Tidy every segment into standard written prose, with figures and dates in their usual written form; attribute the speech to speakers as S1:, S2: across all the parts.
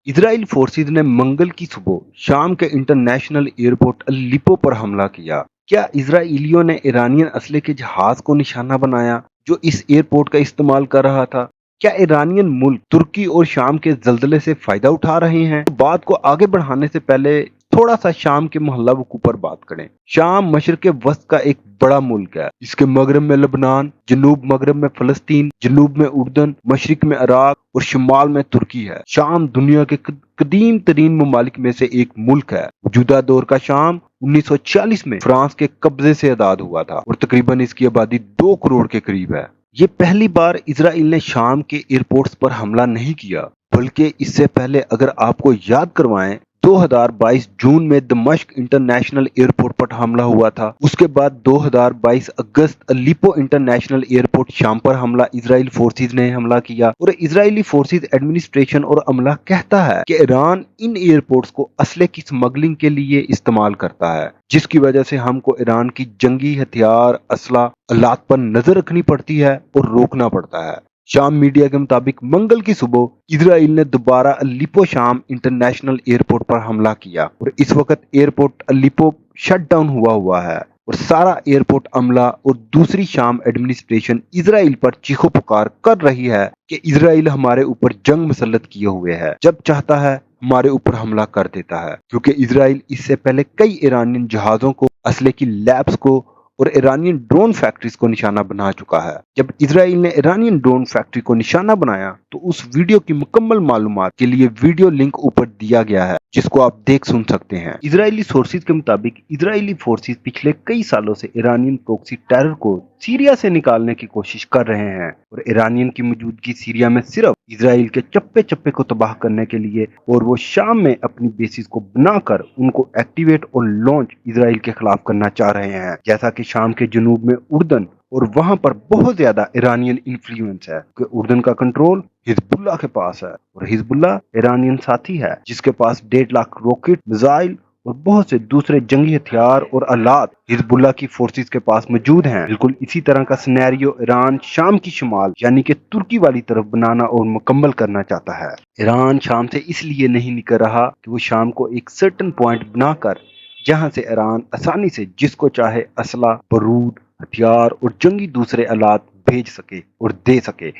S1: Israel forces ने मंगल की सुबह शाम के इंटरनेशनल एयरपोर्ट अलिप्पो पर हमला किया। क्या इजराइलियों ने ईरानियन असले के जहाज को निशाना बनाया जो इस एयरपोर्ट का इस्तेमाल कर रहा था? क्या ईरानियन मुल्क तुर्की और शाम के जल्जले से फायदा उठा रहे हैं? तो बात को आगे बढ़ाने से पहले थोड़ा सा शाम के मोहल्ला वकू पर बात करें। शाम मशरक़ वस्त का एक बड़ा मुल्क है। इसके मगरब में लबनान, जनूब मगरब में फलस्तीन, जनूब में उर्दन, मशरिक में इराक और शिमाल में तुर्की है। शाम दुनिया के कदीम तरीन ममालिक में से एक मुल्क है। मौजूदा दौर का शाम 1940 में फ्रांस के कब्जे से आजाद हुआ था और तकरीबन इसकी आबादी 2 करोड़ के करीब है। ये पहली बार इजराइल ने शाम के एयरपोर्ट्स पर हमला नहीं किया, बल्कि इससे पहले अगर आपको याद करवाएं 2022 जून में दमिश्क इंटरनेशनल एयरपोर्ट पर हमला हुआ था। उसके बाद 2022 अगस्त अलिप्पो इंटरनेशनल एयरपोर्ट शाम पर हमला इजराइल फोर्सेज ने हमला किया और इजरायली फोर्सेज एडमिनिस्ट्रेशन और अमला कहता है कि ईरान इन एयरपोर्ट्स को असले की स्मगलिंग के लिए इस्तेमाल करता है, जिसकी वजह से हमको ईरान की जंगी हथियार, असला, आलात पर नजर रखनी पड़ती है और रोकना पड़ता है। शाम मीडिया के मुताबिक मंगल की सुबह इजराइल ने दोबारा अलिप्पो शाम इंटरनेशनल एयरपोर्ट पर हमला किया और इस वक्त एयरपोर्ट अलिप्पो शट डाउन हुआ है और सारा एयरपोर्ट अमला और दूसरी शाम एडमिनिस्ट्रेशन इजराइल पर चीखो पुकार कर रही है कि इजराइल हमारे ऊपर जंग मुसल्लत किए हुए है, जब चाहता है हमारे ऊपर हमला कर देता है। क्योंकि इजराइल इससे पहले कई ईरानियन जहाजों को, असले की लैब्स को और ईरानियन ड्रोन फैक्ट्रीज को निशाना बना चुका है। जब इजराइल ने ईरानियन ड्रोन फैक्ट्री को निशाना बनाया तो उस वीडियो की मुकम्मल मालूमात के लिए वीडियो लिंक ऊपर दिया गया है, जिसको आप देख सुन सकते हैं। इजरायली सोर्सेज के मुताबिक इजरायली फोर्सेज पिछले कई सालों से ईरानियन प्रॉक्सी टेरर को सीरिया से निकालने की कोशिश कर रहे हैं और ईरानियन की मौजूदगी सीरिया में सिर्फ इजराइल के चप्पे चप्पे को तबाह करने के लिए, और वो शाम में अपनी बेसिस को बनाकर उनको एक्टिवेट और लॉन्च इजराइल के खिलाफ करना चाह रहे हैं। जैसा कि शाम के जनूब में उर्दन और वहां पर बहुत ज्यादा ईरानियन इन्फ्लुएंस है कि उर्दन का कंट्रोल हिजबुल्लाह के पास है और हिजबुल्लाह ईरानियन साथी है जिसके पास 1.5 लाख रॉकेट, मिसाइल और बहुत से दूसरे जंगी हथियार और आलात हिजबुल्लाह की फोर्सेस के पास मौजूद हैं। बिल्कुल इसी तरह का सिनेरियो ईरान शाम की शुमाल यानी कि तुर्की वाली तरफ बनाना और मुकम्मल करना चाहता है। ईरान शाम से इसलिए नहीं निकल रहा कि वो शाम को एक सर्टन पॉइंट बनाकर जहां से ईरान आसानी से जिसको चाहे असला, बारूद, हथियार और जंगी दूसरे आलात भेज सके और दे सके,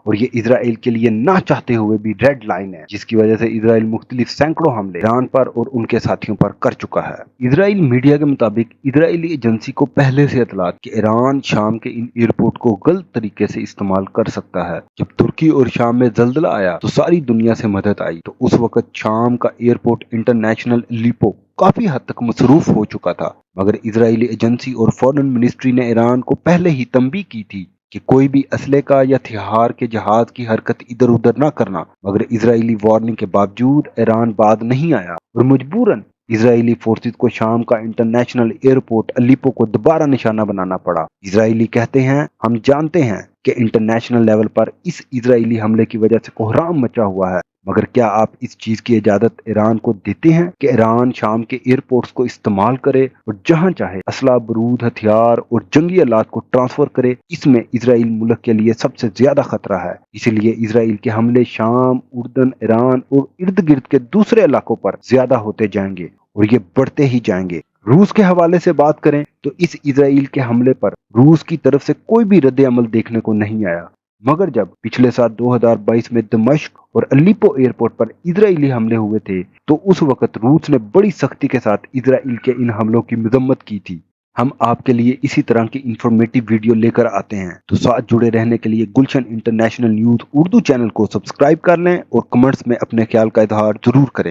S1: और ये इजराइल के लिए ना चाहते हुए भी रेड लाइन है, जिसकी वजह से इजराइल मुख्तलिफ सैकड़ों हमले ईरान पर और उनके साथियों पर कर चुका है। इजराइल मीडिया के मुताबिक इजरायली एजेंसी को पहले से इतला कि ईरान शाम के इन एयरपोर्ट को गलत तरीके से इस्तेमाल कर सकता है। जब तुर्की और शाम में जल्जला आया तो सारी दुनिया से मदद आई, तो उस वक्त शाम का एयरपोर्ट इंटरनेशनल अलिप्पो काफी हद तक मसरूफ हो चुका था, मगर इजरायली एजेंसी और फॉरेन मिनिस्ट्री ने ईरान को पहले ही तंबीह की थी कि कोई भी असले का या हथियार के जहाज की हरकत इधर उधर ना करना। मगर इजरायली वार्निंग के बावजूद ईरान बाद नहीं आया और मजबूरन इजरायली फोर्सेज को शाम का इंटरनेशनल एयरपोर्ट अलिप्पो को दोबारा निशाना बनाना पड़ा। इजरायली कहते हैं, हम जानते हैं कि इंटरनेशनल लेवल पर इस इजरायली हमले की वजह से कोहराम मचा हुआ है, मगर क्या आप इस चीज की इजाजत ईरान को देते हैं कि ईरान शाम के एयरपोर्ट्स को इस्तेमाल करे और जहां चाहे असला, बारूद, हथियार और जंगी आलात को ट्रांसफर करे? इसमें इजराइल मुल्क के लिए सबसे ज्यादा खतरा है। इसलिए इजराइल के हमले शाम, उर्दन, ईरान और इर्द गिर्द के दूसरे इलाकों पर ज्यादा होते जाएंगे और ये बढ़ते ही जाएंगे। रूस के हवाले से बात करें तो इस इजराइल के हमले पर रूस की तरफ से कोई भी रद्द अमल देखने को नहीं आया, मगर जब पिछले साल 2022 में दमिश्क और अलिप्पो एयरपोर्ट पर इजरायली हमले हुए थे तो उस वक्त रूस ने बड़ी सख्ती के साथ इजराइल के इन हमलों की मजम्मत की थी। हम आपके लिए इसी तरह की इंफॉर्मेटिव वीडियो लेकर आते हैं, तो साथ जुड़े रहने के लिए गुलशन इंटरनेशनल न्यूज उर्दू चैनल को सब्सक्राइब कर लें और कमेंट्स में अपने ख्याल का इजहार जरूर करें।